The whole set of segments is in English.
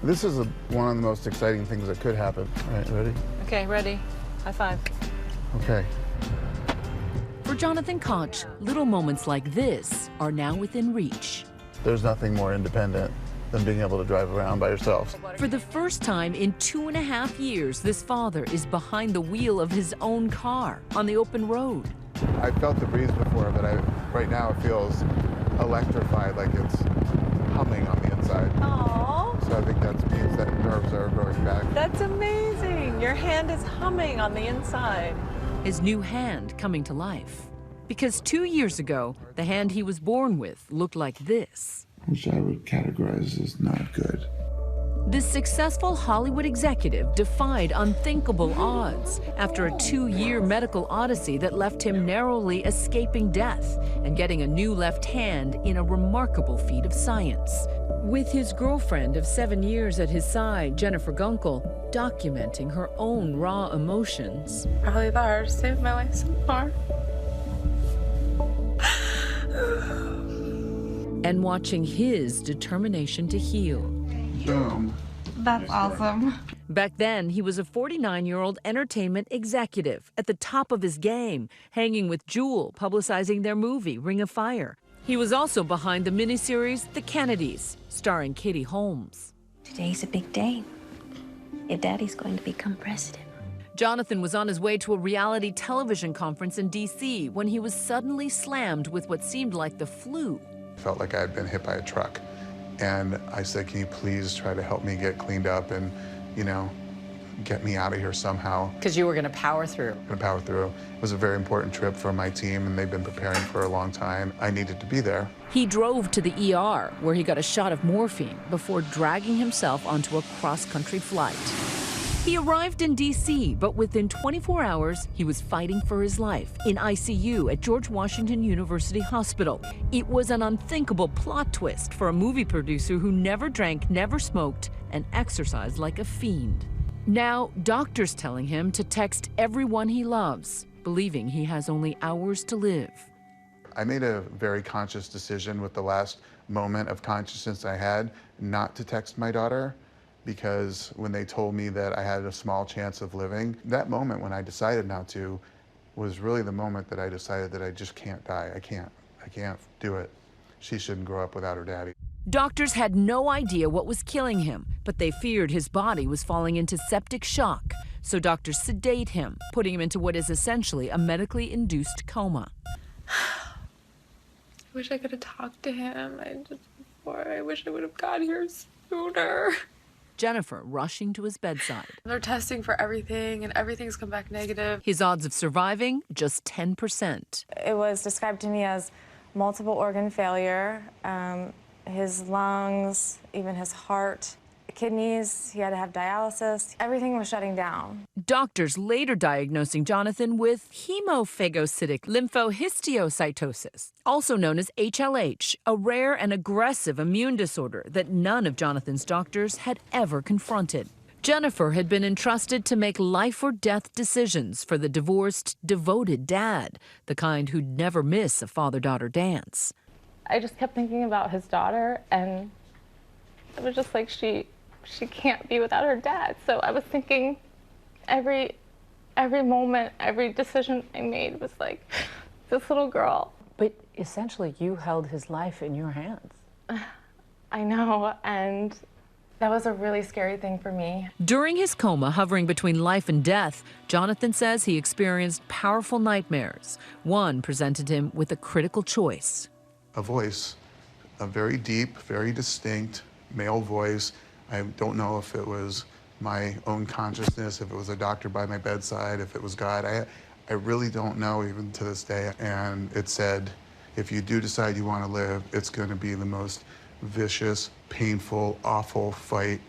This is one of the most exciting things that could happen. All right, ready? Okay, ready. High five. Okay. For Jonathan Koch, little moments like this are now within reach. There's nothing more independent than being able to drive around by yourself. For the first time in 2.5 years, this father is behind the wheel of his own car on the open road. I felt the breeze before, but right now it feels electrified, like it's humming on the inside. Aww. So I think that means that nerves are growing back. That's amazing. Your hand is humming on the inside. His new hand coming to life. Because 2 years ago, the hand he was born with looked like this. Which I would categorize as not good. This successful Hollywood executive defied unthinkable odds after a 2-year medical odyssey that left him narrowly escaping death and getting a new left hand in a remarkable feat of science. With his girlfriend of 7 years at his side, Jennifer Gunkel, documenting her own raw emotions. Probably the hardest day of my life so far. And watching his determination to heal. Boom. That's awesome. Back then, he was a 49-year-old entertainment executive at the top of his game, hanging with Jewel, publicizing their movie, Ring of Fire. He was also behind the miniseries The Kennedys, starring Katie Holmes. Today's a big day. Your daddy's going to become president. Jonathan was on his way to a reality television conference in D.C. when he was suddenly slammed with what seemed like the flu. Felt like I had been hit by a truck. And I said, can you please try to help me get cleaned up and, you know, get me out of here somehow. Because you were going to power through. Going to power through. It was a very important trip for my team, and they've been preparing for a long time. I needed to be there. He drove to the ER, where he got a shot of morphine before dragging himself onto a cross-country flight. He arrived in D.C., but within 24 hours, he was fighting for his life in ICU at George Washington University Hospital. It was an unthinkable plot twist for a movie producer who never drank, never smoked, and exercised like a fiend. Now, doctors telling him to text everyone he loves, believing he has only hours to live. I made a very conscious decision with the last moment of consciousness I had not to text my daughter, because when they told me that I had a small chance of living, that moment when I decided not to was really the moment that I decided that I just can't die. I can't do it. She shouldn't grow up without her daddy. Doctors had no idea what was killing him, but they feared his body was falling into septic shock. So doctors sedate him, putting him into what is essentially a medically induced coma. I wish I could have talked to him. I wish I would have got here sooner. Jennifer rushing to his bedside. They're testing for everything, and everything's come back negative. His odds of surviving, just 10%. It was described to me as multiple organ failure, his lungs, even his heart, kidneys, he had to have dialysis. Everything was shutting down. Doctors later diagnosing Jonathan with hemophagocytic lymphohistiocytosis, also known as HLH, a rare and aggressive immune disorder that none of Jonathan's doctors had ever confronted. Jennifer had been entrusted to make life or death decisions for the divorced, devoted dad, the kind who'd never miss a father-daughter dance. I just kept thinking about his daughter, and it was just like she can't be without her dad. So I was thinking every moment, every decision I made was like, this little girl. But essentially, you held his life in your hands. I know, and that was a really scary thing for me. During his coma, hovering between life and death, Jonathan says he experienced powerful nightmares. One presented him with a critical choice. A voice, a very deep, very distinct male voice. I don't know if it was my own consciousness, if it was a doctor by my bedside, if it was God. I really don't know even to this day. And it said, if you do decide you want to live, it's going to be the most vicious, painful, awful fight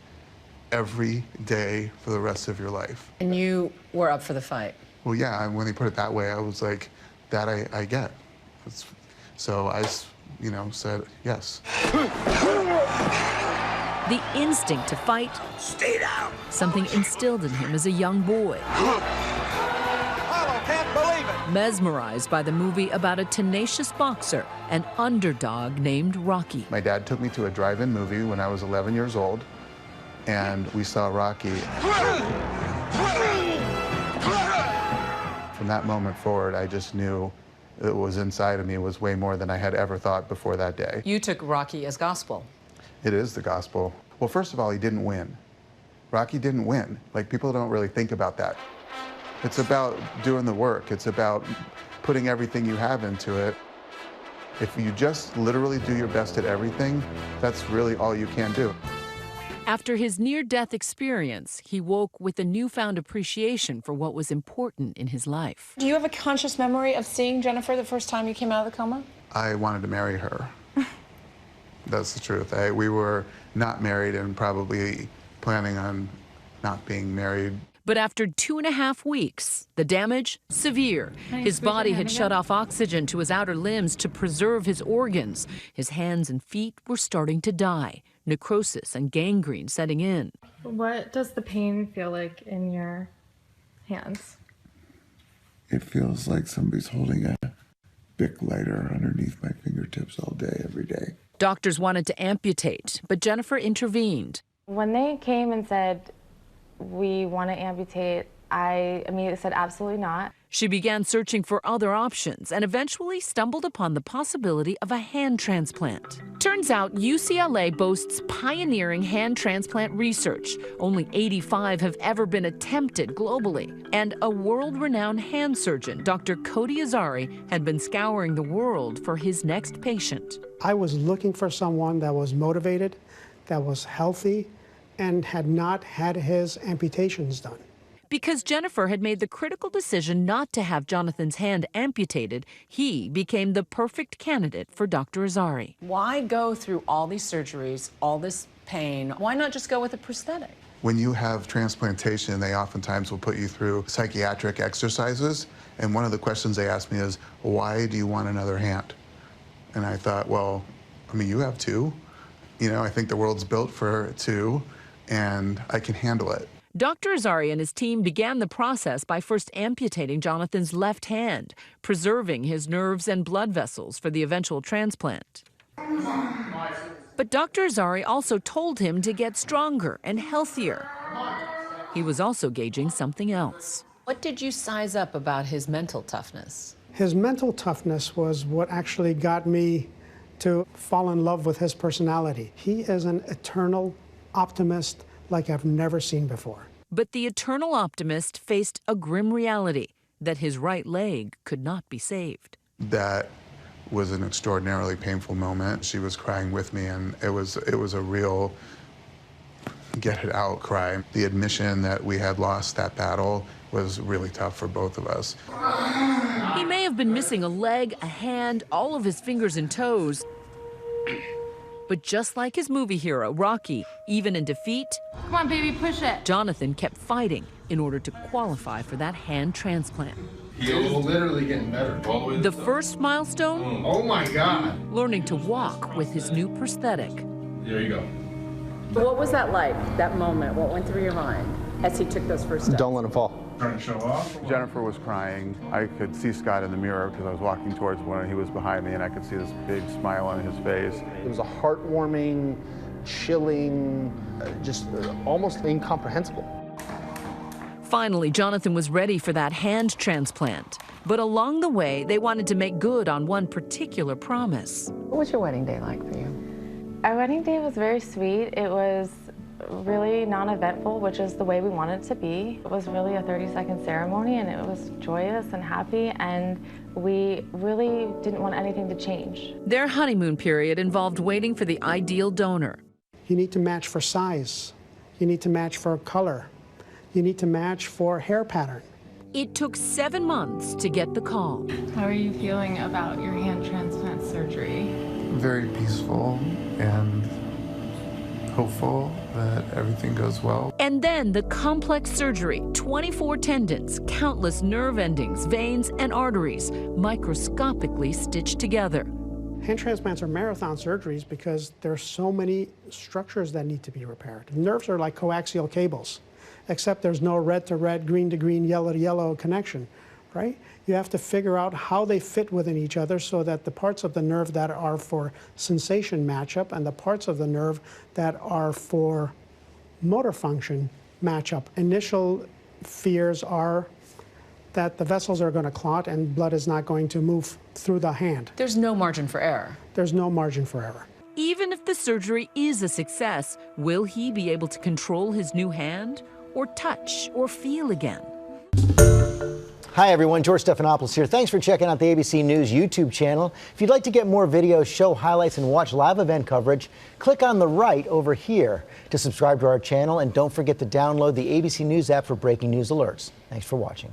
every day for the rest of your life. And you were up for the fight. Well, yeah, when they put it that way, I was like, that I get. So I, said yes. The instinct to fight, stay down, something instilled in him as a young boy. I can't believe it. Mesmerized by the movie about a tenacious boxer, an underdog named Rocky. My dad took me to a drive-in movie when I was 11 years old, and we saw Rocky. From that moment forward, I just knew it was inside of me was way more than I had ever thought before that day. You took Rocky as gospel. It is the gospel. Well, first of all, he didn't win. Rocky didn't win. Like, people don't really think about that. It's about doing the work. It's about putting everything you have into it. If you just literally do your best at everything, that's really all you can do. After his near-death experience, he woke with a newfound appreciation for what was important in his life. Do you have a conscious memory of seeing Jennifer the first time you came out of the coma? I wanted to marry her. That's the truth. We were not married and probably planning on not being married. But after 2.5 weeks, the damage severe. His body had shut off oxygen to his outer limbs to preserve his organs. His hands and feet were starting to die, necrosis and gangrene setting in. What does the pain feel like in your hands? It feels like somebody's holding a Bic lighter underneath my fingertips all day, every day. Doctors wanted to amputate, but Jennifer intervened. When they came and said, we want to amputate, I immediately said absolutely not. She began searching for other options and eventually stumbled upon the possibility of a hand transplant. Turns out UCLA boasts pioneering hand transplant research. Only 85 have ever been attempted globally. And a world-renowned hand surgeon, Dr. Cody Azari, had been scouring the world for his next patient. I was looking for someone that was motivated, that was healthy, and had not had his amputations done. Because Jennifer had made the critical decision not to have Jonathan's hand amputated, he became the perfect candidate for Dr. Azari. Why go through all these surgeries, all this pain? Why not just go with a prosthetic? When you have transplantation, they oftentimes will put you through psychiatric exercises. And one of the questions they asked me is, why do you want another hand? And I thought, well, I mean, you have two. You know, I think the world's built for two, and I can handle it. Dr. Azari and his team began the process by first amputating Jonathan's left hand, preserving his nerves and blood vessels for the eventual transplant. But Dr. Azari also told him to get stronger and healthier. He was also gauging something else. What did you size up about his mental toughness? His mental toughness was what actually got me to fall in love with his personality. He is an eternal optimist like I've never seen before. But the eternal optimist faced a grim reality that his right leg could not be saved. That was an extraordinarily painful moment. She was crying with me, and it was a real get it out cry. The admission that we had lost that battle was really tough for both of us. He may have been missing a leg, a hand, all of his fingers and toes. But just like his movie hero, Rocky, even in defeat, Come on, baby, push it. Jonathan kept fighting in order to qualify for that hand transplant. He is literally getting better. All the way to The first milestone, Oh my God. learning to walk with his new prosthetic. There you go. What was that like, that moment? What went through your mind as he took those first steps? Don't let him fall. Trying to show off? Jennifer was crying. I could see Scott in the mirror because I was walking towards one and he was behind me, and I could see this big smile on his face. It was a heartwarming, chilling, just almost incomprehensible. Finally, Jonathan was ready for that hand transplant. But along the way, they wanted to make good on one particular promise. What was your wedding day like for you? Our wedding day was very sweet. It was really non-eventful, which is the way we wanted it to be. It was really a 30-second ceremony, and it was joyous and happy, and we really didn't want anything to change. Their honeymoon period involved waiting for the ideal donor. You need to match for size. You need to match for color. You need to match for hair pattern. It took 7 months to get the call. How are you feeling about your hand transplant surgery? Very peaceful and hopeful that everything goes well. And then the complex surgery, 24 tendons, countless nerve endings, veins, and arteries, microscopically stitched together. Hand transplants are marathon surgeries because there are so many structures that need to be repaired. Nerves are like coaxial cables, except there's no red to red, green to green, yellow to yellow connection, right? You have to figure out how they fit within each other so that the parts of the nerve that are for sensation match up and the parts of the nerve that are for motor function match up. Initial fears are that the vessels are going to clot and blood is not going to move through the hand. There's no margin for error. There's no margin for error. Even if the surgery is a success, will he be able to control his new hand or touch or feel again? Hi everyone, George Stephanopoulos here. Thanks for checking out the ABC News YouTube channel. If you'd like to get more videos, show highlights, and watch live event coverage, click on the right over here to subscribe to our channel, and don't forget to download the ABC News app for breaking news alerts. Thanks for watching.